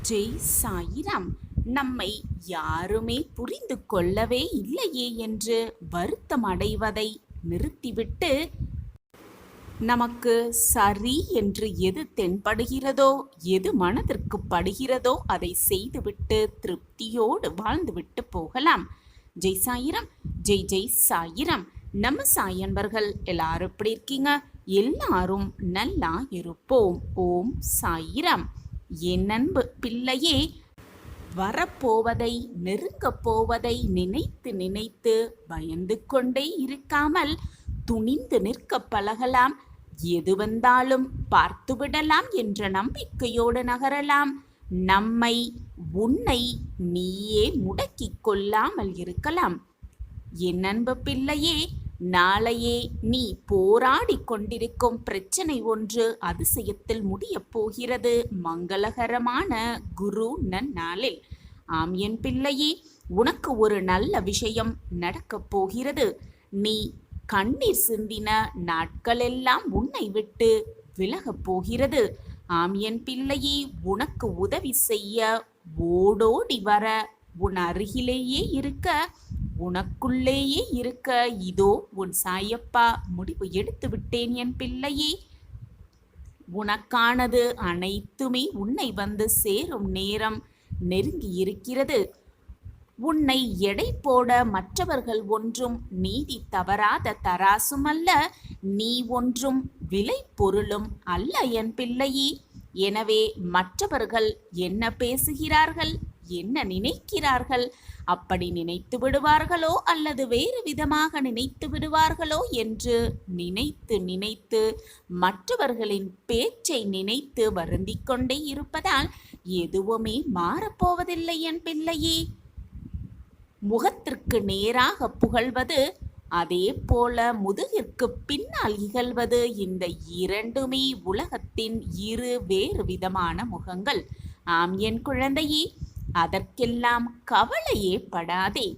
ஜெய் சாயிராம். நம்மை யாருமே புரிந்து கொள்ளவே இல்லையே என்று வருத்தம் அடைவதை நிறுத்திவிட்டு, நமக்கு சரி என்று எது தென்படுகிறதோ, எது மனதிற்கு படுகிறதோ அதை செய்துவிட்டு திருப்தியோடு வாழ்ந்துவிட்டு போகலாம். ஜெய் சாயிராம். ஜெய் ஜெய் சாயிராம். நம்ம சாயன்பர்கள் எல்லாரும் எப்படி இருக்கீங்க? எல்லாரும் நல்லா இருப்போம். ஓம் சாயிராம். என் அன்பு பிள்ளையே, வரப்போவதை நெருங்கப் போவதை நினைத்து நினைத்து பயந்து கொண்டே இருக்காமல் துணிந்து நிற்க பழகலாம். எது வந்தாலும் பார்த்துவிடலாம் என்ற நம்பிக்கையோடு நகரலாம். நம்மை உன்னை நீயே முடக்கிக் கொள்ளாமல் இருக்கலாம். என் அன்பு பிள்ளையே, நாளையே நீ போராடி கொண்டிருக்கும் பிரச்சனை ஒன்று அதிசயத்தில் முடியப் போகிறது, மங்களகரமான குரு நன்னாளில். ஆம் என் பிள்ளையே, உனக்கு ஒரு நல்ல விஷயம் நடக்கப் போகிறது. நீ கண்ணீர் சிந்தின நாட்களெல்லாம் உன்னை விட்டு விலகப் போகிறது. ஆம் என் பிள்ளையே, உனக்கு உதவி செய்ய ஓடோடி வர உன் அருகிலேயே இருக்க, உனக்குள்ளேயே இருக்க இதோ உன் சாயப்பா முடிவு எடுத்து விட்டேன் என் பிள்ளையே. உனக்கானது அனைத்துமே உன்னை வந்து சேரும் நேரம் நெருங்கி இருக்கிறது. உன்னை எடை போட மற்றவர்கள் ஒன்றும் நீதி தவறாத தராசும் அல்ல, நீ ஒன்றும் விலை பொருளும் அல்ல என் பிள்ளையே. எனவே மற்றவர்கள் என்ன பேசுகிறார்கள், என்ன நினைக்கிறார்கள், அப்படி நினைத்து விடுவார்களோ அல்லது வேறு விதமாக நினைத்து விடுவார்களோ என்று நினைத்து நினைத்து மற்றவர்களின் பேச்சை நினைத்து வருந்திக் கொண்டே இருப்பதால் எதுவுமே மாறப்போவதில்லை என் பிள்ளையே. முகத்திற்கு நேராக புகழ்வது, அதே போல முதுகிற்கு பின்னால் இகழ்வது, இந்த இரண்டுமே உலகத்தின் இரு வேறு விதமான முகங்கள். ஆம் என் குழந்தையே, அதற்கெல்லாம் கவலையே படாதே.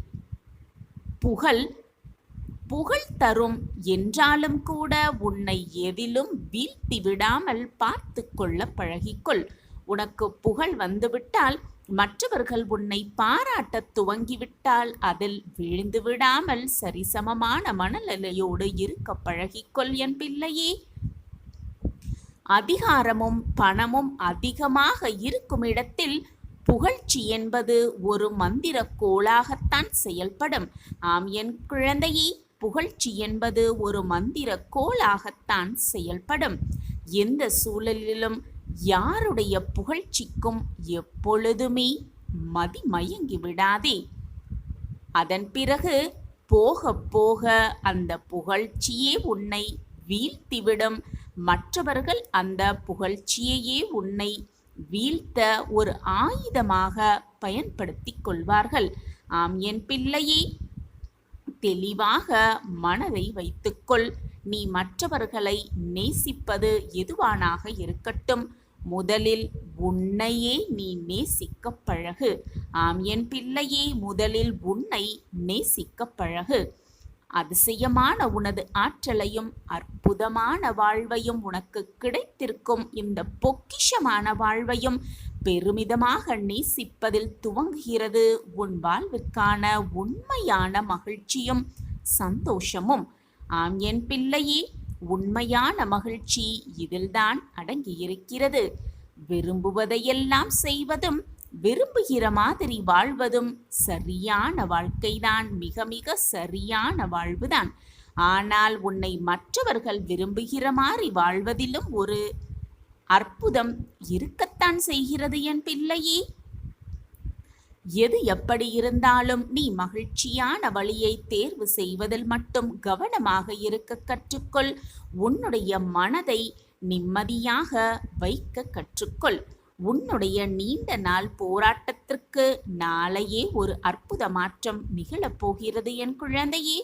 புகழ் தரும் என்றாலும் கூட உன்னை எதிலும் வீழ்த்தி விடாமல் பார்த்து கொள்ள பழகிக்கொள். உனக்கு புகழ் வந்துவிட்டால், மற்றவர்கள் உன்னை பாராட்டத் துவங்கிவிட்டால் அதில் விழுந்து விடாமல் சரிசமமான மனநிலையோடு இருக்க பழகிக்கொள் என் பிள்ளையே. அதிகாரமும் பணமும் அதிகமாக இருக்கும் இடத்தில் புகழ்ச்சி என்பது ஒரு மந்திர கோளாகத்தான் செயல்படும். ஆம் என் குழந்தையே, புகழ்ச்சி என்பது ஒரு மந்திர கோளாகத்தான் செயல்படும். எந்த சூழலிலும் யாருடைய புகழ்ச்சிக்கும் எப்பொழுதுமே மதிமயங்கி விடாதே. அதன் பிறகு போக போக அந்த புகழ்ச்சியே உன்னை வீழ்த்திவிடும். மற்றவர்கள் அந்த புகழ்ச்சியையே உன்னை வீழ்த்த ஒரு ஆயுதமாக பயன்படுத்தி கொள்வார்கள். ஆம் என் பிள்ளையே, தெளிவாக மனதை வைத்துக்கொள். நீ மற்றவர்களை நேசிப்பது எதுவானாக இருக்கட்டும், முதலில் உன்னையே நீ நேசிக்க பழகு. ஆம் என் பிள்ளையே, முதலில் உன்னை நேசிக்க பழகு. அதிசயமான உனது ஆற்றலையும் அற்புதமான வாழ்வையும், உனக்கு கிடைத்திருக்கும் இந்த பொக்கிஷமான வாழ்வையும் பெருமிதமாக நேசிப்பதில் துவங்குகிறது உன் வாழ்விற்கான உண்மையான மகிழ்ச்சியும் சந்தோஷமும். ஆம் என் பிள்ளையே, உண்மையான மகிழ்ச்சி இதில்தான் அடங்கியிருக்கிறது. விரும்புவதையெல்லாம் செய்வதும் விரும்புகிற மாதிரி வாழ்வதும் சரியான வாழ்க்கைதான், மிக மிக சரியான வாழ்வுதான். ஆனால் உன்னை மற்றவர்கள் விரும்புகிற மாதிரி வாழ்வதிலும் ஒரு அற்புதம் இருக்கத்தான் செய்கிறது என் பிள்ளையே. எது எப்படி இருந்தாலும் நீ மகிழ்ச்சியான வழியை தேர்வு செய்வதில் மட்டும் கவனமாக இருக்க கற்றுக்கொள். உன்னுடைய மனதை நிம்மதியாக வைக்க கற்றுக்கொள். உன்னுடைய நீண்ட நாள் போராட்டத்திற்கு நாளையே ஒரு அற்புத மாற்றம் நிகழப்போகிறது என் குழந்தையே.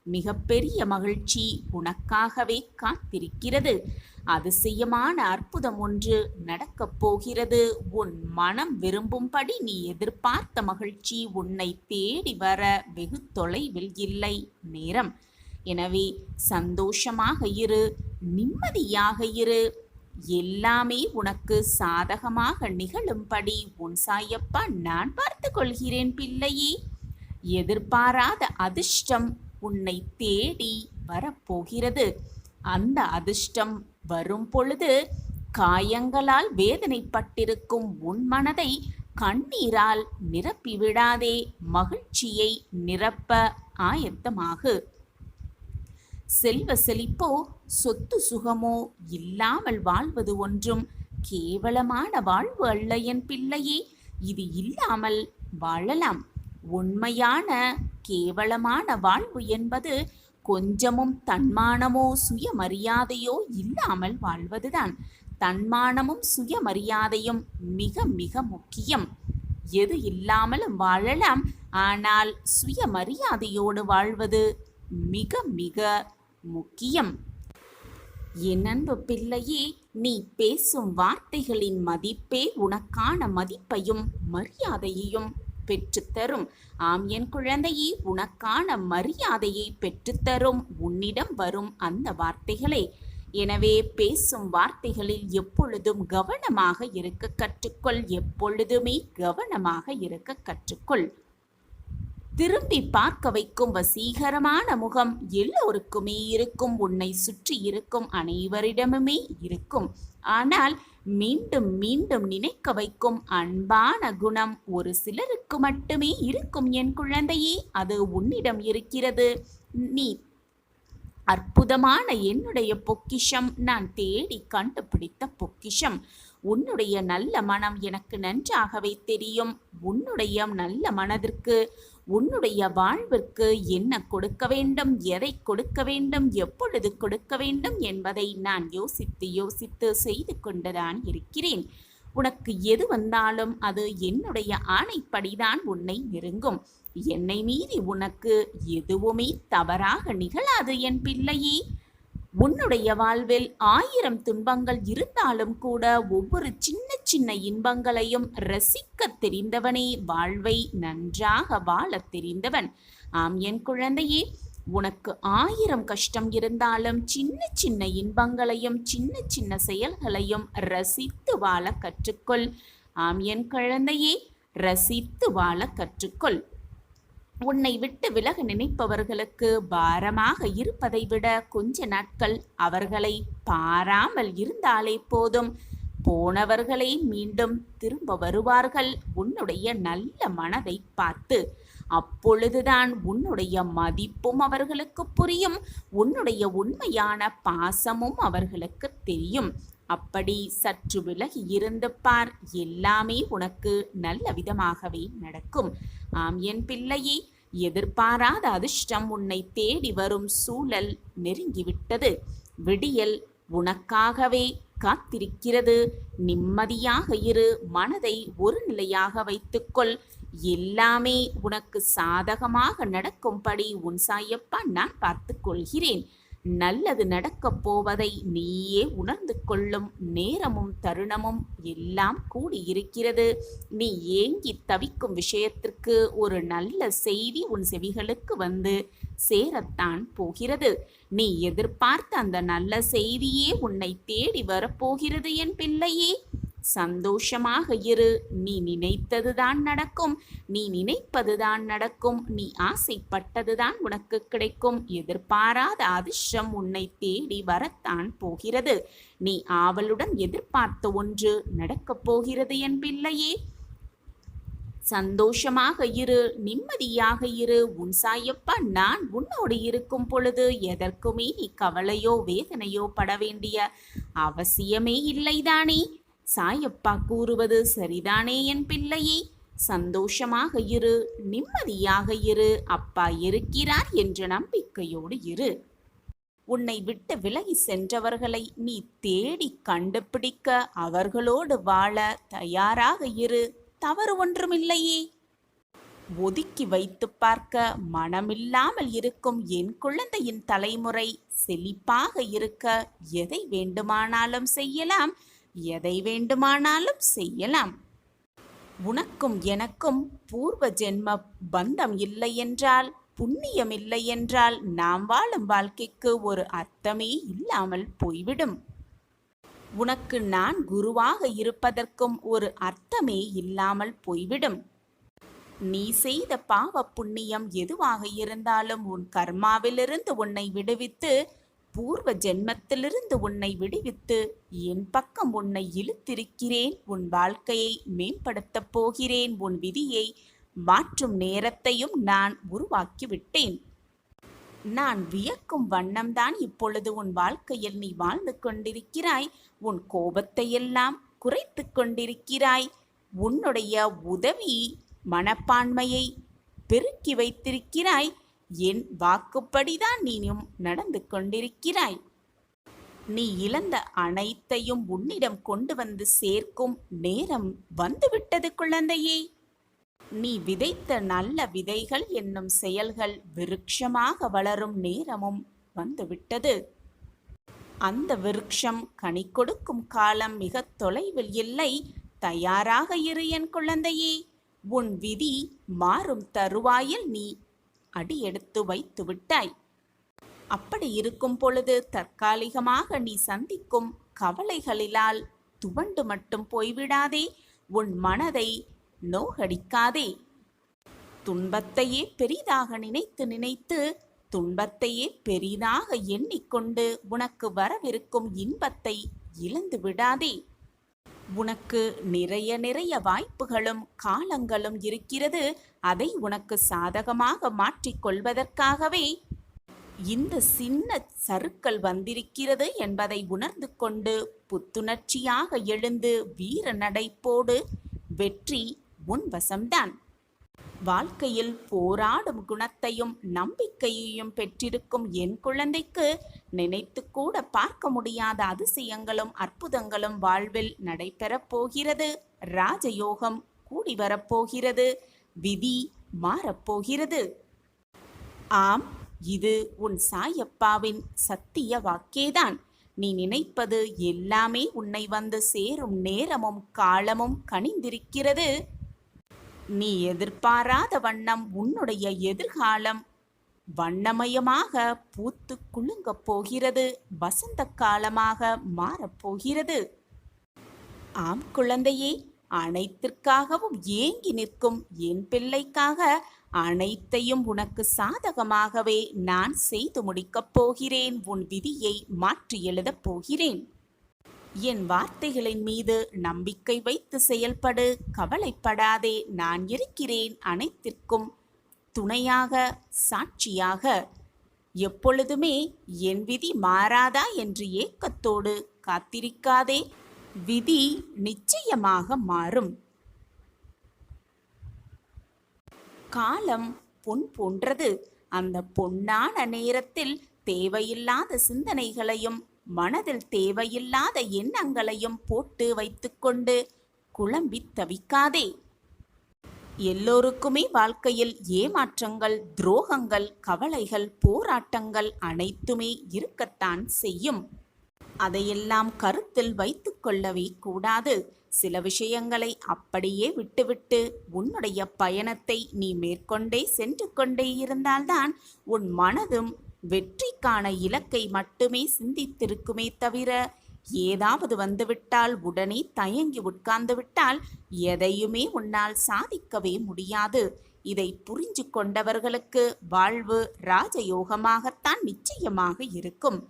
மிகப்பெரிய மகிழ்ச்சி உனக்காகவே காத்திருக்கிறது. அதிசயமான அற்புதம் ஒன்று நடக்கப் போகிறது. உன் மனம் விரும்பும்படி நீ எதிர்பார்த்த மகிழ்ச்சி உன்னை தேடி வர வெகு தொலைவில் இல்லை நேரம். எனவே சந்தோஷமாக இரு, நிம்மதியாக இரு. எல்லாமே உனக்கு சாதகமாக நிகழும்படி உன் சாயப்பா நான் பார்த்து கொள்கிறேன் பிள்ளையே. எதிர்பாராத அதிர்ஷ்டம் உன்னை தேடி வரப்போகிறது. அந்த அதிர்ஷ்டம் வரும் பொழுது காயங்களால் வேதனைப்பட்டிருக்கும் உன் மனதை கண்ணீரால் நிரப்பிவிடாதே, மகிழ்ச்சியை நிரப்ப ஆயத்தமாகு. செல்வ செழிப்போ சொத்து சுகமோ இல்லாமல் வாழ்வது ஒன்றும் கேவலமான வாழ்வு அல்ல என் பிள்ளையே. இது இல்லாமல் வாழலாம். உண்மையான கேவலமான வாழ்வு என்பது கொஞ்சமும் தன்மானமோ சுயமரியாதையோ இல்லாமல் வாழ்வதுதான். தன்மானமும் சுயமரியாதையும் மிக மிக முக்கியம். எது இல்லாமலும் வாழலாம், ஆனால் சுயமரியாதையோடு வாழ்வது மிக மிக முக்கியம். என் அன்பு பிள்ளையே, நீ பேசும் வார்த்தைகளின் மதிப்பே உனக்கான மதிப்பையும் மரியாதையையும் பெற்றுத்தரும். ஆம் என் குழந்தையே, உனக்கான மரியாதையை பெற்றுத்தரும் உன்னிடம் வரும் அந்த வார்த்தைகளே. எனவே பேசும் வார்த்தைகளில் எப்பொழுதும் கவனமாக இருக்க கற்றுக்கொள். எப்பொழுதுமே கவனமாக இருக்க கற்றுக்கொள். திரும்பி பார்க்க வைக்கும் வசீகரமான முகம் எல்லோருக்குமே இருக்கும். உன்னை சுற்றி இருக்கும் அனைவரிடமுமே இருக்கும். ஆனால் மீண்டும் மீண்டும் நினைக்க வைக்கும் அன்பான குணம் ஒரு சிலருக்கு மட்டுமே இருக்கும் என் குழந்தையே. அது உன்னிடம் இருக்கிறது. நீ அற்புதமான என்னுடைய பொக்கிஷம், நான் தேடி கண்டுபிடித்த பொக்கிஷம். உன்னுடைய நல்ல மனம் எனக்கு நன்றாகவே தெரியும். உன்னுடைய நல்ல மனதிற்கு, உன்னுடைய வாழ்விற்கு என்ன கொடுக்க வேண்டும், எதை கொடுக்க வேண்டும், எப்பொழுது கொடுக்க வேண்டும் என்பதை நான் யோசித்து யோசித்து செய்து கொண்டுதான் இருக்கிறேன். உனக்கு எது வந்தாலும் அது என்னுடைய ஆணைப்படிதான் உன்னை நெருங்கும். என்னை மீறி உனக்கு எதுவுமே தவறாக நிகழாது என் பிள்ளையே. உன்னுடைய வாழ்வில் 1000 துன்பங்கள் இருந்தாலும் கூட ஒவ்வொரு சின்ன சின்ன இன்பங்களையும் ரசிக்க தெரிந்தவனே வாழ்வை நன்றாக வாழ தெரிந்தவன். ஆம் என் குழந்தையே, உனக்கு 1000 கஷ்டம் இருந்தாலும் சின்ன சின்ன இன்பங்களையும் சின்ன சின்ன செயல்களையும் ரசித்து வாழ கற்றுக்கொள். ஆம் என் குழந்தையே, ரசித்து வாழ கற்றுக்கொள். உன்னை விட்டு விலக நினைப்பவர்களுக்கு பாரமாக இருப்பதை விட கொஞ்ச நாட்கள் அவர்களை பாராமல் இருந்தாலே போதும். போனவர்களே மீண்டும் திரும்ப வருவார்கள் உன்னுடைய நல்ல மனதை பார்த்து. அப்பொழுதுதான் உன்னுடைய மதிப்பும் அவர்களுக்கு புரியும். உன்னுடைய உண்மையான பாசமும் அவர்களுக்கு தெரியும். அப்படி சற்று விலகி இருந்து பார். எல்லாமே உனக்கு நல்ல விதமாகவே நடக்கும். ஆம் என் பிள்ளையே, எதிர்பாராத அதிர்ஷ்டம் உன்னை தேடி வரும் சூழல் நெருங்கிவிட்டது. விடியல் உனக்காகவே காத்திருக்கிறது. நிம்மதியாக இரு. மனதை ஒரு நிலையாக வைத்துக்கொள். எல்லாமே உனக்கு சாதகமாக நடக்கும்படி உன் சாயப்பா நான் பார்த்து கொள்கிறேன். நல்லது நடக்கப் போவதை நீயே உணர்ந்து கொள்ளும் நேரமும் தருணமும் எல்லாம் கூடியிருக்கிறது. நீ ஏங்கி தவிக்கும் விஷயத்திற்கு ஒரு நல்ல செய்தி உன் செவிகளுக்கு வந்து சேரத்தான் போகிறது. நீ எதிர்பார்த்த அந்த நல்ல செய்தியே உன்னை தேடி வரப்போகிறது என் பிள்ளையே. சந்தோஷமாக இரு. நீ நினைத்ததுதான் நடக்கும். நீ நினைப்பதுதான் நடக்கும். நீ ஆசைப்பட்டதுதான் உனக்கு கிடைக்கும். எதிர்பாராத அதிர்ஷ்டம் உன்னை தேடி வரத்தான் போகிறது. நீ ஆவலுடன் எதிர்பார்த்த ஒன்று நடக்கப் போகிறது என் பிள்ளையே. சந்தோஷமாக இரு. நிம்மதியாக இரு. உன் சாயப்பா நான் உன்னோடு இருக்கும் பொழுது எதற்குமே நீ கவலையோ வேதனையோ பட வேண்டிய அவசியமே இல்லைதானே. சாயப்பா கூறுவது சரிதானே என் பிள்ளையே. சந்தோஷமாக இரு. நிம்மதியாக இரு. அப்பா இருக்கிறார் என்ற நம்பிக்கையோடு இரு. உன்னை விட்டு விலகி சென்றவர்களை நீ தேடி கண்டுபிடிக்க அவர்களோடு வாழ தயாராக இரு. தவறு ஒன்றுமில்லையே. ஒதுக்கி வைத்து பார்க்க மனமில்லாமல் இருக்கும் என் குழந்தையின் தலைமுறை செழிப்பாக இருக்க எதை வேண்டுமானாலும் செய்யலாம். எதை வேண்டுமானாலும் செய்யலாம். உனக்கும் எனக்கும் பூர்வ ஜென்ம பந்தம் இல்லை என்றால், புண்ணியம் இல்லை என்றால் நாம் வாழும் வாழ்க்கைக்கு ஒரு அர்த்தமே இல்லாமல் போய்விடும். உனக்கு நான் குருவாக இருப்பதற்கும் ஒரு அர்த்தமே இல்லாமல் போய்விடும். நீ செய்த பாவ புண்ணியம் எதுவாக இருந்தாலும் உன் கர்மாவிலிருந்து உன்னை விடுவித்து, பூர்வ ஜென்மத்திலிருந்து உன்னை விடுவித்து என் பக்கம் உன்னை இழுத்திருக்கிறேன். உன் வாழ்க்கையை மேம்படுத்தப் போகிறேன். உன் விதியை மாற்றும் நேரத்தையும் நான் உருவாக்கிவிட்டேன். நான் வியக்கும் வண்ணம்தான் இப்பொழுது உன் வாழ்க்கையில் நீ வாழ்ந்து கொண்டிருக்கிறாய். உன் கோபத்தையெல்லாம் குறைத்து கொண்டிருக்கிறாய். உன்னுடைய உதவி மனப்பான்மையை பெருக்கி வைத்திருக்கிறாய். என் வாக்குப்படிதான் நீயும் நடந்து கொண்டிருக்கிறாய். நீ இழந்த அனைத்தையும் உன்னிடம் கொண்டு வந்து சேர்க்கும் நேரம் வந்துவிட்டது குழந்தையே. நீ விதைத்த நல்ல விதைகள் என்னும் செயல்கள் விருட்சமாக வளரும் நேரமும் வந்துவிட்டது. அந்த விருட்சம் கனி கொடுக்கும் காலம் மிக தொலைவில் இல்லை. தயாராக இரு என் குழந்தையே. உன் விதி மாறும் தருவாயில் நீ அடியெடுத்து வைத்து விட்டாய். அப்படி இருக்கும் பொழுது தற்காலிகமாக நீ சந்திக்கும் கவலைகளினால் துவண்டு மட்டும் போய்விடாதே. உன் மனதை நோகடிக்காதே. துன்பத்தையே பெரிதாக நினைத்து நினைத்து துன்பத்தையே பெரிதாக எண்ணிக்கொண்டு உனக்கு வரவிருக்கும் இன்பத்தை இழந்து விடாதே. உனக்கு நிறைய வாய்ப்புகளும் காலங்களும் இருக்கிறது. அதை உனக்கு சாதகமாக மாற்றிக்கொள்வதற்காகவே இந்த சின்ன சறுக்கல் வந்திருக்கிறது என்பதை உணர்ந்து கொண்டு புத்துணர்ச்சியாக எழுந்து வீர நடைப்போடு. வெற்றி உன் வசம்தான். வாழ்க்கையில் போராடும் குணத்தையும் நம்பிக்கையையும் பெற்றிருக்கும் என் குழந்தைக்கு நினைத்து கூட பார்க்க முடியாத அதிசயங்களும் அற்புதங்களும் வாழ்வில் நடைபெறப் போகிறது. ராஜயோகம் கூடி வரப்போகிறது. விதி மாறப்போகிறது. ஆம், இது உன் சாயப்பாவின் சத்திய வாக்கேதான். நீ நினைப்பது எல்லாமே உன்னை வந்து சேரும் நேரமும் காலமும் கனிந்திருக்கிறது. நீ எதிர்பாராத வண்ணம் உன்னுடைய எதிர்காலம் வண்ணமயமாக பூத்து குலுங்கப் போகிறது. வசந்த காலமாக மாறப்போகிறது. ஆம் குழந்தையே, அனைத்திற்காகவும் ஏங்கி நிற்கும் என் பிள்ளைக்காக அனைத்தையும் உனக்கு சாதகமாகவே நான் செய்து முடிக்கப் போகிறேன். உன் விதியை மாற்றி எழுதப் போகிறேன். என் வார்த்தைகளின் மீது நம்பிக்கை வைத்து செயல்படு. கவலைப்படாதே. நான் இருக்கிறேன் அனைத்திற்கும் துணையாக, சாட்சியாக. எப்பொழுதுமே என் விதி மாறாதா என்று ஏக்கத்தோடு காத்திருக்காதே. விதி நிச்சயமாக மாறும். காலம் பொன் போன்றது. அந்த பொன்னான நேரத்தில் தேவையில்லாத சிந்தனைகளையும் மனதில் தேவையில்லாத எண்ணங்களையும் போட்டு வைத்துக்கொண்டு குழம்பி தவிக்காதே. எல்லோருக்குமே வாழ்க்கையில் ஏமாற்றங்கள், துரோகங்கள், கவலைகள், போராட்டங்கள் அனைத்துமே இருக்கத்தான் செய்யும். அதையெல்லாம் கருத்தில் வைத்து கொள்ளவே கூடாது. சில விஷயங்களை அப்படியே விட்டுவிட்டு உன்னுடைய பயணத்தை நீ மேற்கொண்டே சென்று கொண்டே இருந்தால்தான் உன் மனதும் வெற்றிக்கான இலக்கை மட்டுமே சிந்தித்திருக்குமே தவிர, ஏதாவது வந்துவிட்டால் உடனே தயங்கி உட்கார்ந்து விட்டால் எதையுமே உன்னால் சாதிக்கவே முடியாது. இதை புரிஞ்சு கொண்டவர்களுக்கு வாழ்வு ராஜயோகமாகத்தான் நிச்சயமாக இருக்கும்.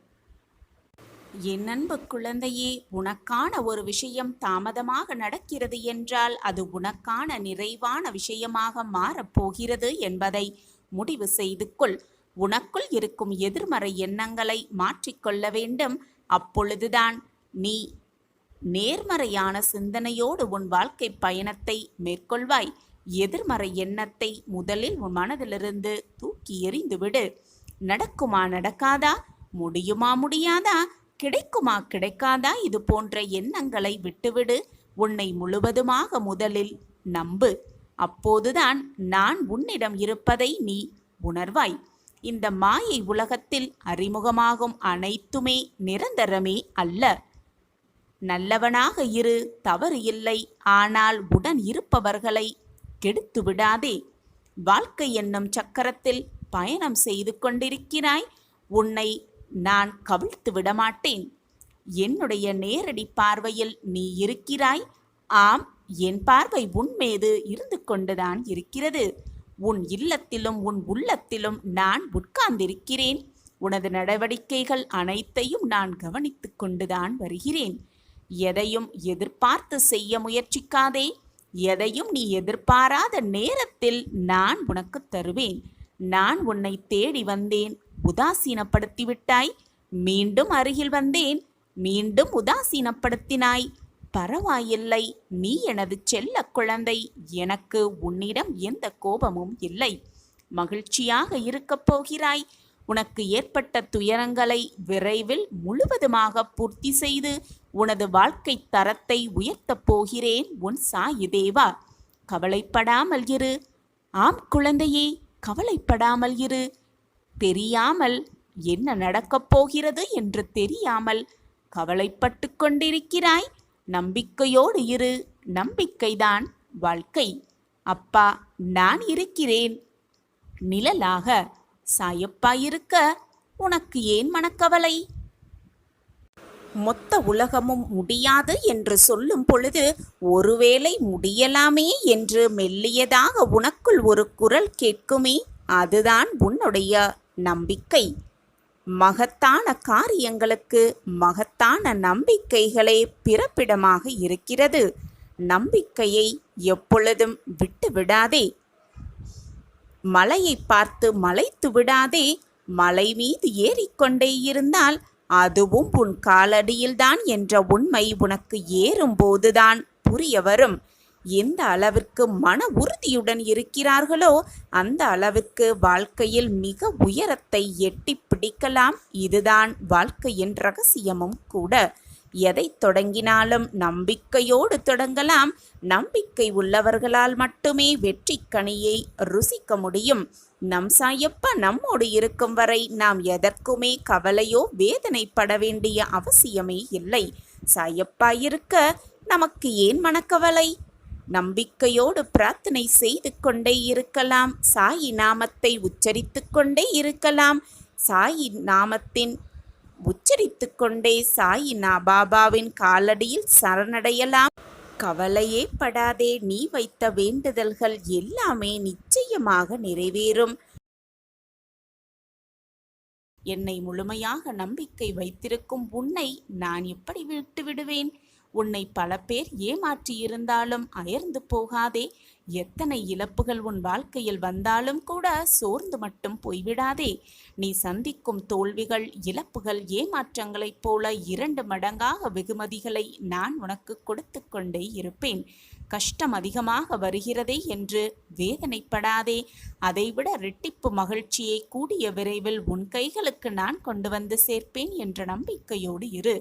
என் அன்பு குழந்தையே, உனக்கான ஒரு விஷயம் தாமதமாக நடக்கிறது என்றால் அது உனக்கான நிறைவான விஷயமாக மாறப்போகிறது என்பதை முடிவு செய்து கொள். உனக்குள் இருக்கும் எதிர்மறை எண்ணங்களை மாற்றிக்கொள்ள வேண்டும். அப்பொழுதுதான் நீ நேர்மறையான சிந்தனையோடு உன் வாழ்க்கை பயணத்தை மேற்கொள்வாய். எதிர்மறை எண்ணத்தை முதலில் உன் மனதிலிருந்து தூக்கி எறிந்துவிடு. நடக்குமா நடக்காதா, முடியுமா முடியாதா, கிடைக்குமா கிடைக்காதா, இது போன்ற எண்ணங்களை விட்டுவிடு. உன்னை முழுவதுமாக முதலில் நம்பு. அப்போதுதான் நான் உன்னிடம் இருப்பதை நீ உணர்வாய். இந்த மாயை உலகத்தில் அறிமுகமாகும் அனைத்துமே நிரந்தரமே அல்ல. நல்லவனாக இரு, தவறு இல்லை. ஆனால் உடன் இருப்பவர்களை கெடுத்து விடாதே. வாழ்க்கை என்னும் சக்கரத்தில் பயணம் செய்து கொண்டிருக்கிறாய். உன்னை நான் கவிழ்த்து விடமாட்டேன். என்னுடைய நேரடி பார்வையில் நீ இருக்கிறாய். ஆம், என் பார்வை உன் மீது இருந்து கொண்டுதான் இருக்கிறது. உன் இல்லத்திலும் உன் உள்ளத்திலும் நான் உட்கார்ந்திருக்கிறேன். உனது நடவடிக்கைகள் அனைத்தையும் நான் கவனித்துக் கொண்டுதான் வருகிறேன். எதையும் எதிர்பார்த்து செய்ய முயற்சிக்காதே. எதையும் நீ எதிர்பாராத நேரத்தில் நான் உனக்கு தருவேன். நான் உன்னை தேடி வந்தேன், உதாசீனப்படுத்திவிட்டாய். மீண்டும் அருகில் வந்தேன், மீண்டும் உதாசீனப்படுத்தினாய். பரவாயில்லை, நீ எனது செல்ல குழந்தை. எனக்கு உன்னிடம் எந்த கோபமும் இல்லை. மகிழ்ச்சியாக இருக்கப் போகிறாய். உனக்கு ஏற்பட்ட துயரங்களை விரைவில் முழுவதுமாக பூர்த்தி செய்து உனது வாழ்க்கை தரத்தை உயர்த்தப் போகிறேன் உன் சாயி தேவா. கவலைப்படாமல் இரு. ஆம் குழந்தையே, கவலைப்படாமல் இரு. தெரியாமல் என்ன நடக்கப் போகிறது என்று தெரியாமல் கவலைப்பட்டு கொண்டிருக்கிறாய். நம்பிக்கையோடு இரு. நம்பிக்கைதான் வாழ்க்கை. அப்பா நான் இருக்கிறேன். நிழலாக சாயப்பா இருக்க உனக்கு ஏன் மனக்கவலை? மொத்த உலகமும் முடியாது என்று சொல்லும் பொழுது ஒருவேளை முடியலாமே என்று மெல்லியதாக உனக்குள் ஒரு குரல் கேட்குமே, அதுதான் உன்னுடைய நம்பிக்கை. மகத்தான காரியங்களுக்கு மகத்தான நம்பிக்கைகளே பிறப்பிடமாக இருக்கிறது. நம்பிக்கையை எப்பொழுதும் விட்டு விடாதே. மலையை பார்த்து மலைத்து விடாதே. மலை மீது ஏறிக்கொண்டே இருந்தால் அதுவும் உன் காலடியில்தான் என்ற உண்மை உனக்கு ஏறும்போதுதான் புரிய வரும். எந்த அளவிற்கு மன உறுதியுடன் இருக்கிறார்களோ அந்த அளவிற்கு வாழ்க்கையில் மிக உயரத்தை எட்டி பிடிக்கலாம். இதுதான் வாழ்க்கையின் ரகசியமும் கூட. எதை தொடங்கினாலும் நம்பிக்கையோடு தொடங்கலாம். நம்பிக்கை உள்ளவர்களால் மட்டுமே வெற்றி கனியை ருசிக்க முடியும். நம் சாயப்பா நம்மோடு இருக்கும் வரை நாம் எதற்குமே கவலையோ வேதனைப்பட வேண்டிய அவசியமே இல்லை. சாயப்பா இருக்க நமக்கு ஏன் மனக்கவலை? நம்பிக்கையோடு பிரார்த்தனை செய்து கொண்டே இருக்கலாம். சாயி நாமத்தை உச்சரித்து கொண்டே இருக்கலாம். சாயி நாமத்தின் உச்சரித்து கொண்டே சாயி பாபாவின் காலடியில் சரணடையலாம். கவலையே படாதே. நீ வைத்த வேண்டுதல்கள் எல்லாமே நிச்சயமாக நிறைவேறும். என்னை முழுமையாக நம்பிக்கை வைத்திருக்கும் உன்னை நான் எப்படி விட்டு விடுவேன்? உன்னை பல பேர் ஏமாற்றியிருந்தாலும் அயர்ந்து போகாதே. எத்தனை இழப்புகள் உன் வாழ்க்கையில் வந்தாலும் கூட சோர்ந்து மட்டும் போய்விடாதே. நீ சந்திக்கும் தோல்விகள், இழப்புகள், ஏமாற்றங்களைப் போல 2 மடங்காக வெகுமதிகளை நான் உனக்கு கொடுத்து கொண்டே இருப்பேன். கஷ்டம் அதிகமாக வருகிறதே என்று வேதனைப்படாதே. அதைவிட இரட்டிப்பு மகிழ்ச்சியை கூடிய விரைவில் உன் கைகளுக்கு நான் கொண்டு வந்து சேர்ப்பேன் என்ற நம்பிக்கையோடு இரு.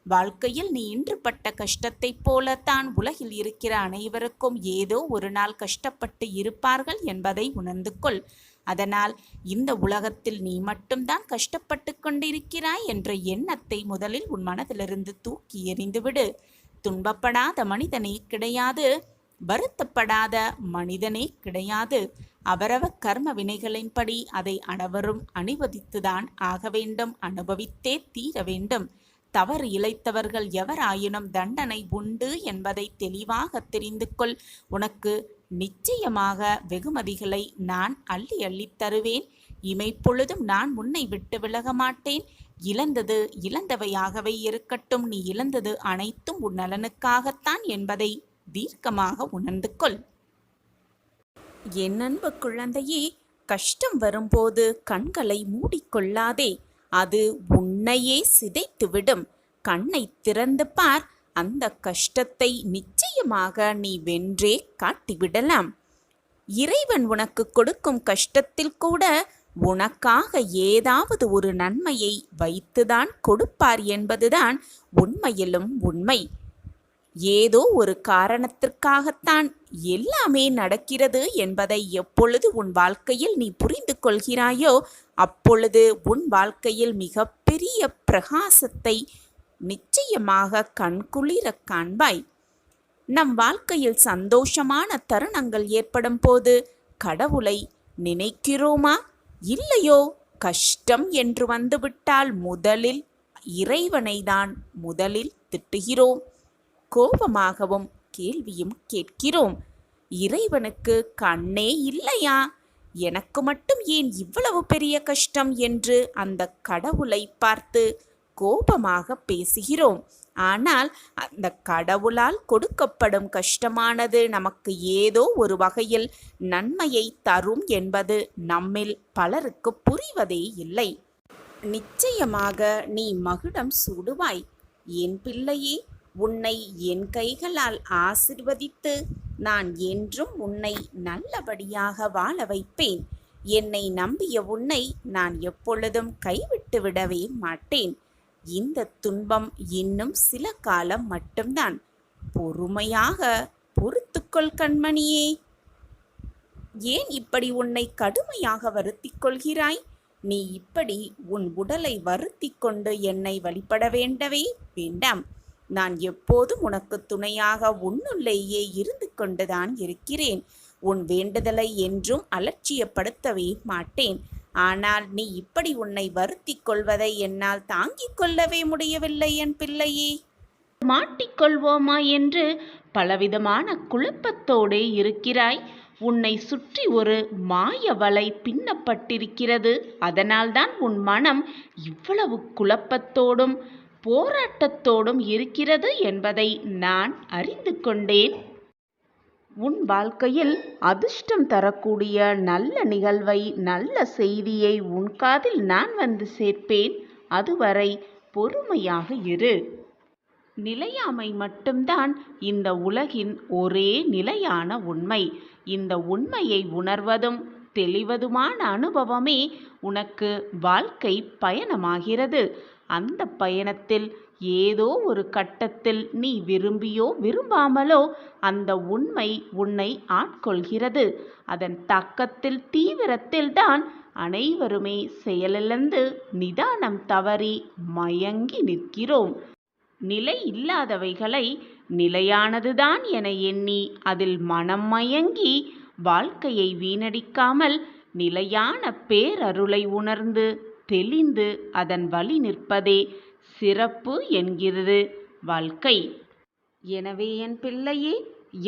வாழ்க்கையில் நீ இன்று பட்ட கஷ்டத்தைப் போலத்தான் உலகில் இருக்கிற அனைவருக்கும் ஏதோ ஒரு நாள் கஷ்டப்பட்டு இருப்பார்கள் என்பதை உணர்ந்து கொள். அதனால் இந்த உலகத்தில் நீ மட்டும்தான் கஷ்டப்பட்டு கொண்டிருக்கிறாய் என்ற எண்ணத்தை முதலில் உன் மனதிலிருந்து தூக்கி எறிந்துவிடு. துன்பப்படாத மனிதனே கிடையாது. வருத்தப்படாத மனிதனே கிடையாது. அவரவர் கர்ம வினைகளின்படி அதை அனைவரும் அனுபவித்துதான் ஆக வேண்டும். அனுபவித்தே தீர வேண்டும். தவறு இழைத்தவர்கள் எவராயினும் தண்டனை உண்டு என்பதை தெளிவாக தெரிந்து கொள். உனக்கு நிச்சயமாக வெகுமதிகளை நான் அள்ளி அள்ளித் தருவேன். இமைப்பொழுதும் நான் உன்னை விட்டு விலக மாட்டேன். இழந்தது இழந்தவையாகவே இருக்கட்டும். நீ இழந்தது அனைத்தும் உன் நலனுக்காகத்தான் என்பதை தீர்க்கமாக உணர்ந்து கொள். என் அன்பு குழந்தையே, கஷ்டம் வரும்போது கண்களை மூடிக்கொள்ளாதே. அது உன்னையே சிதைத்துவிடும். கண்ணை திறந்து பார். அந்த கஷ்டத்தை நிச்சயமாக நீ வென்றே காட்டிவிடலாம். இறைவன் உனக்கு கொடுக்கும் கஷ்டத்தில் கூட உனக்காக ஏதாவது ஒரு நன்மையை வைத்துதான் கொடுப்பார் என்பதுதான் உண்மையிலும் உண்மை. ஏதோ ஒரு காரணத்திற்காகத்தான் எல்லாமே நடக்கிறது என்பதை எப்பொழுது உன் வாழ்க்கையில் நீ புரிந்து கொள்கிறாயோ அப்பொழுது உன் வாழ்க்கையில் மிகப்பெரிய பிரகாசத்தை நிச்சயமாக கண்குளிர காண்பாய். நம் வாழ்க்கையில் சந்தோஷமான தருணங்கள் ஏற்படும் போது கடவுளை நினைக்கிறோமா இல்லையோ? கஷ்டம் என்று வந்துவிட்டால் முதலில் இறைவனை தான் முதலில் திட்டுகிறோம். கோபமாகவும் கேள்வியும் கேட்கிறோம். இறைவனுக்கு கண்ணே இல்லையா? எனக்கு மட்டும் ஏன் இவ்வளவு பெரிய கஷ்டம் என்று அந்த கடவுளை பார்த்து கோபமாக பேசுகிறோம். ஆனால் அந்த கடவுளால் கொடுக்கப்படும் கஷ்டமானது நமக்கு ஏதோ ஒரு வகையில் நன்மையை தரும் என்பது நம்மில் பலருக்கு புரிவதே இல்லை. நிச்சயமாக நீ மகுடம் சூடுவாய். என் பிள்ளையே, உன்னை என் கைகளால் ஆசிர்வதித்து நான் என்றும் உன்னை நல்லபடியாக வாழ வைப்பேன். என்னை நம்பிய உன்னை நான் எப்பொழுதும் கைவிட்டு விடவே மாட்டேன். இந்த துன்பம் இன்னும் சில காலம் மட்டும்தான். பொறுமையாக பொறுத்துக்கொள் கண்மணியே. ஏன் இப்படி உன்னை கடுமையாக வருத்திக் கொள்கிறாய்? நீ இப்படி உன் உடலை வருத்தி கொண்டு என்னை வழிபட வேண்டவே வேண்டாம். நான் எப்போதும் உனக்கு துணையாக உன்னுள்ளேயே இருந்து கொண்டுதான் இருக்கிறேன். உன் வேண்டுதலை என்றும் அலட்சியப்படுத்தவே மாட்டேன். ஆனால் நீ இப்படி உன்னை வருத்திக் கொள்வதை என்னால் தாங்கிக் கொள்ளவே முடியவில்லை என் பிள்ளையே. மாட்டிக்கொள்வோமா என்று பலவிதமான குழப்பத்தோடே இருக்கிறாய். உன்னை சுற்றி ஒரு மாய வலை பின்னப்பட்டிருக்கிறது. அதனால்தான் உன் மனம் இவ்வளவு குழப்பத்தோடும் போராட்டத்தோடும் இருக்கிறது என்பதை நான் அறிந்து கொண்டேன். உன் வாழ்க்கையில் அதிர்ஷ்டம் தரக்கூடிய நல்ல நிகழ்வை, நல்ல செய்தியை உன் காதில் நான் வந்து சேர்ப்பேன். அதுவரை பொறுமையாக இரு. நிலையாமை மட்டும்தான் இந்த உலகின் ஒரே நிலையான உண்மை. இந்த உண்மையை உணர்வதும் தெளிவதுமான அனுபவமே உனக்கு வாழ்க்கை பயணமாகிறது. அந்த பயணத்தில் ஏதோ ஒரு கட்டத்தில் நீ விரும்பியோ விரும்பாமலோ அந்த உண்மை உன்னை ஆட்கொள்கிறது. அதன் தாக்கத்தில் தீவிரத்தில் தான் அனைவருமே செயலிழந்து நிதானம் தவறி மயங்கி நிற்கிறோம். நிலை இல்லாதவைகளை நிலையானதுதான் என எண்ணி அதில் மனம் மயங்கி வாழ்க்கையை வீணடிக்காமல் நிலையான பேரருளை உணர்ந்து தெளிந்து அதன் வழி நிற்பதே சிறப்பு என்கிறது வாழ்க்கை. எனவே என் பிள்ளையே,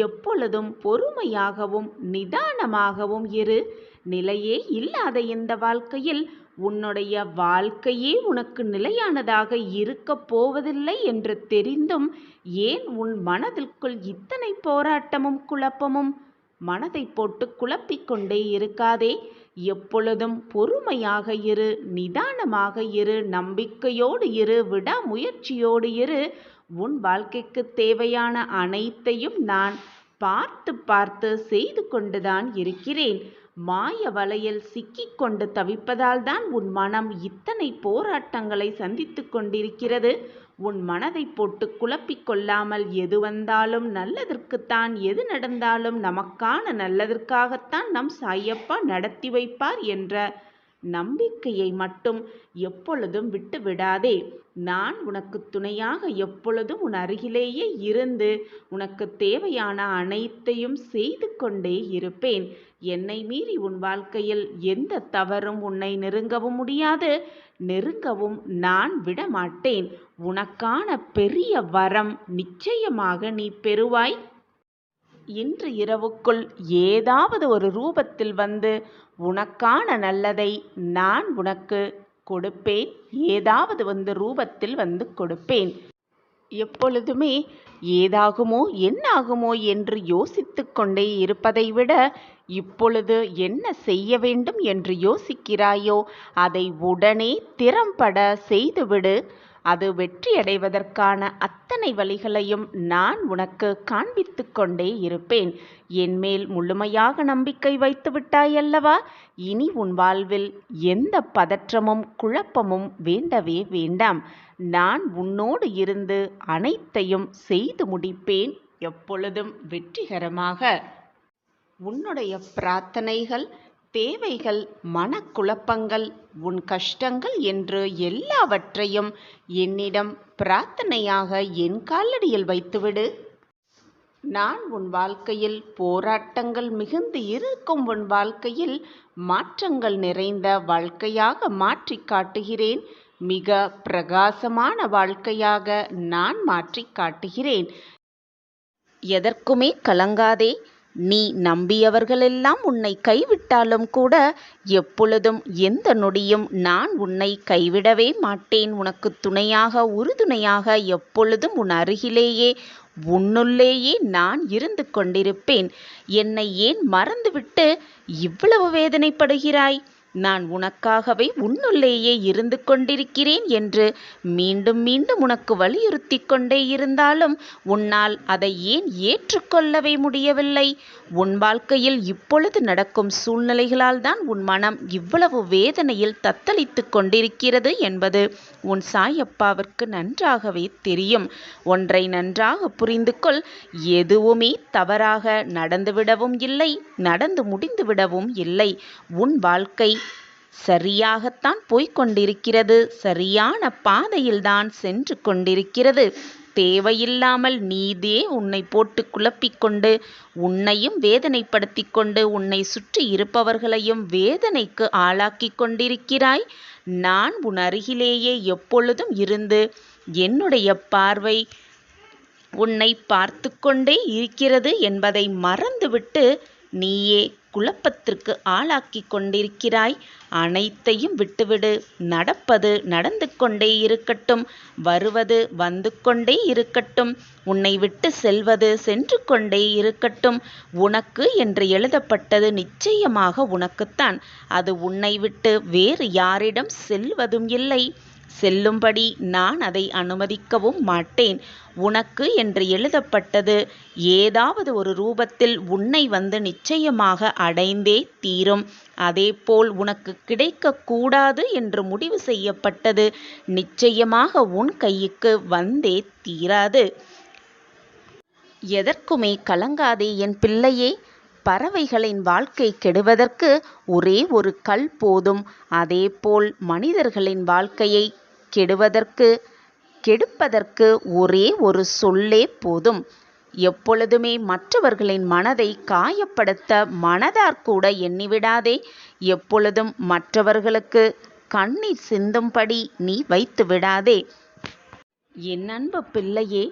எப்பொழுதும் பொறுமையாகவும் நிதானமாகவும் இரு. நிலையே இல்லாத இந்த வாழ்க்கையில் உன்னுடைய வாழ்க்கையே உனக்கு நிலையானதாக இருக்கப் போவதில்லை என்று தெரிந்தும் ஏன் உன் மனதிற்குள் இத்தனை போராட்டமும் குழப்பமும்? மனதை போட்டு குழப்பிக்கொண்டே இருக்காதே. எப்பொழுதும் பொறுமையாக இரு, நிதானமாக இரு, நம்பிக்கையோடு இரு, விடாமுயற்சியோடு இரு. உன் வாழ்க்கைக்கு தேவையான அனைத்தையும் நான் பார்த்து பார்த்து செய்து கொண்டுதான் இருக்கிறேன். மாய வலையில் சிக்கிக்கொண்டு தவிப்பதால் தான் உன் மனம் இத்தனை போராட்டங்களை சந்தித்து கொண்டிருக்கிறது. உன் மனதை போட்டு குழப்பிக்கொள்ளாமல் எது வந்தாலும் நல்லதற்குத்தான், எது நடந்தாலும் நமக்கான நல்லதற்காகத்தான் நம் சாயப்பா நடத்தி வைப்பார் என்ற நம்பிக்கையை மட்டும் எப்பொழுதும் விட்டு விடாதே. நான் உனக்கு துணையாக எப்பொழுதும் உன் அருகிலேயே இருந்து உனக்கு தேவையான அனைத்தையும் செய்து கொண்டே இருப்பேன். என்னை மீறி உன் வாழ்க்கையில் எந்த தவறும் உன்னை நெருங்கவும் முடியாது, நெருங்கவும் நான் விடமாட்டேன். உனக்கான பெரிய வரம் நிச்சயமாக நீ பெறுவாய். இன்று இரவுக்குள் ஏதாவது ஒரு ரூபத்தில் வந்து உனக்கான நல்லதை நான் உனக்கு கொடுப்பேன். ஏதாவது ரூபத்தில் வந்து கொடுப்பேன். எப்பொழுதுமே ஏதாகுமோ என்னாகுமோ என்று யோசித்து கொண்டே இருப்பதை விட இப்பொழுது என்ன செய்ய வேண்டும் என்று யோசிக்கிறாயோ அதை உடனே திறம்பட செய்துவிடு. அது வெற்றியடைவதற்கான அத்தனை வழிகளையும் நான் உனக்கு காண்பித்து கொண்டே இருப்பேன். என்மேல் முழுமையாக நம்பிக்கை வைத்து விட்டாயல்லவா? இனி உன் வாழ்வில் எந்த பதற்றமும் குழப்பமும் வேண்டவே வேண்டாம். நான் உன்னோடு இருந்து அனைத்தையும் செய்து முடிப்பேன், எப்பொழுதும் வெற்றிகரமாக. உன்னுடைய பிரார்த்தனைகள், தேவைகள், மனக்குழப்பங்கள், உன் கஷ்டங்கள் என்று எல்லாவற்றையும் என்னிடம் பிரார்த்தனையாக என் காலடியில் வைத்துவிடு. நான் உன் வாழ்க்கையில் போராட்டங்கள் மிகுந்து இருக்கும் உன் வாழ்க்கையில் மாற்றங்கள் நிறைந்த வாழ்க்கையாக மாற்றி காட்டுகிறேன். மிக பிரகாசமான வாழ்க்கையாக நான் மாற்றி காட்டுகிறேன். எதற்குமே கலங்காதே. நீ நம்பியவர்களெல்லாம் உன்னை கைவிட்டாலும் கூட எப்பொழுதும் எந்த நொடியும் நான் உன்னை கைவிடவே மாட்டேன். உனக்கு துணையாக உறுதுணையாக எப்பொழுதும் உன் அருகிலேயே உன்னுள்ளேயே நான் இருந்து கொண்டிருப்பேன். என்னை ஏன் மறந்துவிட்டு இவ்வளவு வேதனைப்படுகிறாய்? நான் உனக்காகவே உன்னுள்ளேயே இருந்து கொண்டிருக்கிறேன் என்று மீண்டும் மீண்டும் உனக்கு வலியுறுத்தி கொண்டே இருந்தாலும் உன்னால் அதை ஏன் ஏற்றுக்கொள்ளவே முடியவில்லை? உன் வாழ்க்கையில் இப்பொழுது நடக்கும் சூழ்நிலைகளால் தான் உன் மனம் இவ்வளவு வேதனையில் தத்தளித்து கொண்டிருக்கிறது என்பது உன் சாயப்பாவிற்கு நன்றாகவே தெரியும். ஒன்றை நன்றாக புரிந்து கொள். எதுவுமே தவறாக நடந்துவிடவும் இல்லை, நடந்து முடிந்துவிடவும் இல்லை. உன் வாழ்க்கை சரியாகத்தான் போய்கொண்டிருக்கிறது. சரியான பாதையில்தான் சென்று கொண்டிருக்கிறது. தேவையில்லாமல் நீதே உன்னை போட்டு குழப்பிக்கொண்டு உன்னையும் வேதனைப்படுத்தி கொண்டு உன்னை சுற்றி இருப்பவர்களையும் வேதனைக்கு ஆளாக்கி கொண்டிருக்கிறாய். நான் உன் அருகிலேயே எப்பொழுதும் இருந்து என்னுடைய பார்வை உன்னை பார்த்து கொண்டே இருக்கிறது என்பதை மறந்துவிட்டு நீயே குழப்பத்திற்கு ஆளாக்கி கொண்டிருக்கிறாய். அனைத்தையும் விட்டுவிடு. நடப்பது நடந்து கொண்டே இருக்கட்டும், வருவது வந்து கொண்டே இருக்கட்டும், உன்னை விட்டு செல்வது சென்று கொண்டே இருக்கட்டும். உனக்கு என்று எழுதப்பட்டது நிச்சயமாக உனக்குத்தான். அது உன்னை விட்டு வேறு யாரிடம் செல்வதும் இல்லை. செல்லும்படி நான் அதை அனுமதிக்கவும் மாட்டேன். உனக்கு என்று எழுதப்பட்டது ஏதாவது ஒரு ரூபத்தில் உன்னை வந்து நிச்சயமாக அடைந்தே தீரும். அதேபோல் உனக்கு கிடைக்கக்கூடாது என்று முடிவு செய்யப்பட்டது நிச்சயமாக உன் கைக்கு வந்தே தீராது. எதற்குமே கலங்காதே என் பிள்ளையே. பறவைகளின் வாழ்க்கை கெடுவதற்கு ஒரே ஒரு கல் போதும். அதேபோல் மனிதர்களின் வாழ்க்கையை கெடுப்பதற்கு ஒரே ஒரு சொல்லே போதும். எப்பொழுதுமே மற்றவர்களின் மனதை காயப்படுத்த மனதார்கூட எண்ணிவிடாதே. எப்பொழுதும் மற்றவர்களுக்கு கண்ணீர் சிந்தும்படி நீ வைத்து விடாதே. என் அன்பு பிள்ளையே,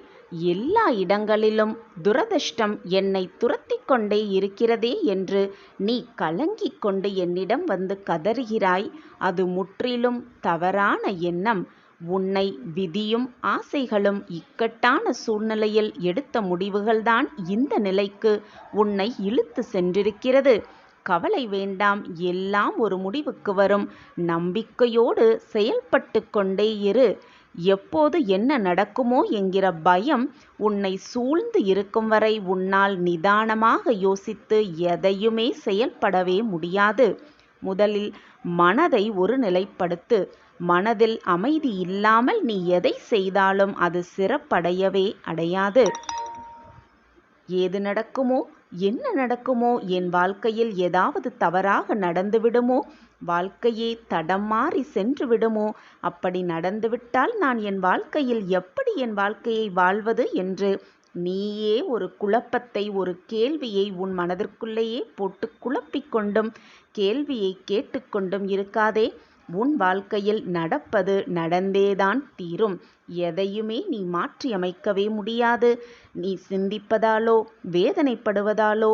எல்லா இடங்களிலும் துரதிர்ஷ்டம் என்னை துரத்தி கொண்டே இருக்கிறதே என்று நீ கலங்கிக் கொண்டு என்னிடம் வந்து கதறுகிறாய். அது முற்றிலும் தவறான எண்ணம். உன்னை விதியும் ஆசைகளும் இக்கட்டான சூழ்நிலையில் எடுத்த முடிவுகள்தான் இந்த நிலைக்கு உன்னை இழுத்து சென்றிருக்கிறது. கவலை வேண்டாம், எல்லாம் ஒரு முடிவுக்கு வரும். நம்பிக்கையோடு செயல்பட்டு கொண்டே இரு. எப்போது என்ன நடக்குமோ என்கிற பயம் உன்னை சூழ்ந்து இருக்கும் வரை உன்னால் நிதானமாக யோசித்து எதையுமே செயல்படவே முடியாது. முதலில் மனதை ஒரு நிலைப்படுத்து. மனதில் அமைதி இல்லாமல் நீ எதை செய்தாலும் அது சிறப்படையவே அடையாது. ஏது நடக்குமோ, என்ன நடக்குமோ, என் வாழ்க்கையில் ஏதாவது தவறாக நடந்துவிடுமோ, வாழ்க்கையே தடம் மாறி சென்று விடுமோ, அப்படி நடந்துவிட்டால் நான் என் வாழ்க்கையில் எப்படி என் வாழ்க்கையை வாழ்வது என்று நீயே ஒரு குழப்பத்தை, ஒரு கேள்வியை உன் மனதிற்குள்ளேயே போட்டு குழப்பிக்கொண்டும் கேள்வியை கேட்டுக்கொண்டும் இருக்காதே. உன் வாழ்க்கையில் நடப்பது நடந்தேதான் தீரும். எதையுமே நீ மாற்றியமைக்கவே முடியாது. நீ சிந்திப்பதாலோ, வேதனைப்படுவதாலோ,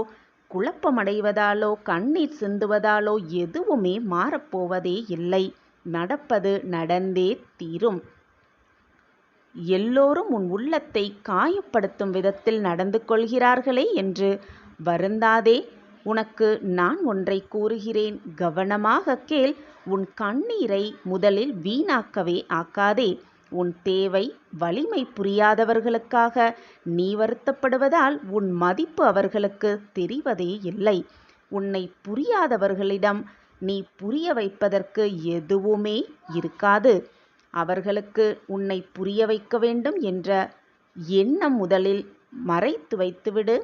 குழப்பமடைவதாலோ, கண்ணீர் சிந்துவதாலோ எதுவுமே மாறப்போவதே இல்லை. நடப்பது நடந்தே தீரும். எல்லோரும் உன் உள்ளத்தை காயப்படுத்தும் விதத்தில் நடந்து கொள்கிறார்களே என்று வருந்தாதே. உனக்கு நான் ஒன்றை கூறுகிறேன், கவனமாக கேள். உன் கண்ணீரை முதலில் வீணாக்கவே ஆக்காதே. உன் தேவை வலிமை புரியாதவர்களுக்காக நீ வருத்தப்படுவதால் உன் மதிப்பு அவர்களுக்கு தெரிவதே இல்லை. உன்னை புரியாதவர்களிடம் நீ புரிய வைப்பதற்கு எதுவுமே இருக்காது. அவர்களுக்கு உன்னை புரிய வைக்க வேண்டும் என்ற எண்ணம் முதலில் மறைத்து வைத்துவிடு.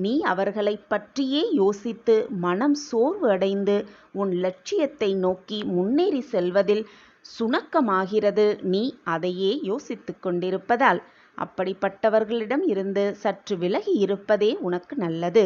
நீ அவர்களை பற்றியே யோசித்து மனம் சோர்வு அடைந்து உன் லட்சியத்தை நோக்கி முன்னேறி செல்வதில் சுணக்கமாகிறது. நீ அதையே யோசித்து கொண்டிருப்பதால் அப்படிப்பட்டவர்களிடம் இருந்து சற்று விலகி இருப்பதே உனக்கு நல்லது.